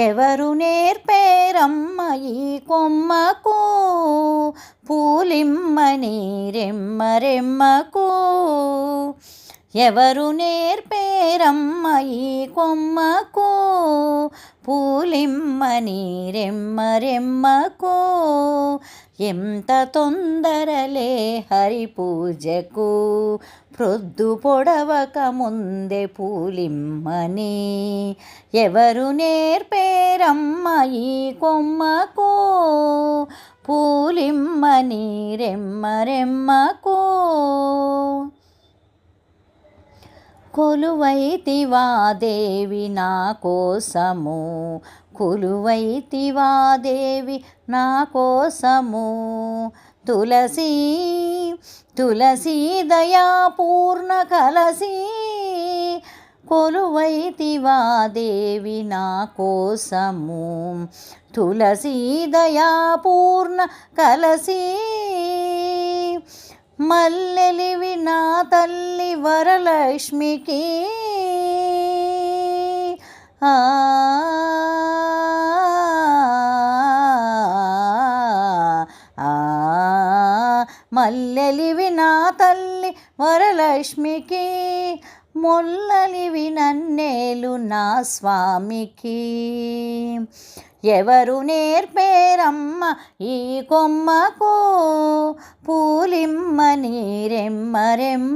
ఎవరు నేర్పేరమ్మ ఈ కొమ్మకు పూలిమ్మని రెమ్మ రెమ్మకు. ఎవరు నేర్పేరమ్మ ఈ కొమ్మకు పూలిమ్మని రెమ్మ రెమ్మకు. ఎంత తొందరలే హరి పూజకు ప్రొద్దు పొడవక ముందే పూలిమ్మని. ఎవరు నేర్పేరమ్మ ఈ కొమ్మకు పూలిమ్మని రెమ్మ రెమ్మకు. కొలువైతివా దేవి నా కోసము, కొలువైతివా దేవి నా కోసము. తులసి తులసి దయాపూర్ణ కలసి, కొలువైతివా దేవి నా కోసము. తులసి దయాపూర్ణ కలసి, మల్లెలివి నా తల్లి వరలక్ష్మికి. మల్లెలివి నా తల్లి వరలక్ష్మికి, మొల్లలివి నన్నేలు నా స్వామికి. ఎవరు నేర్పేరమ్మ ఈ కొమ్మకు పూలిమ్మని రెమ్మ రెమ్మ.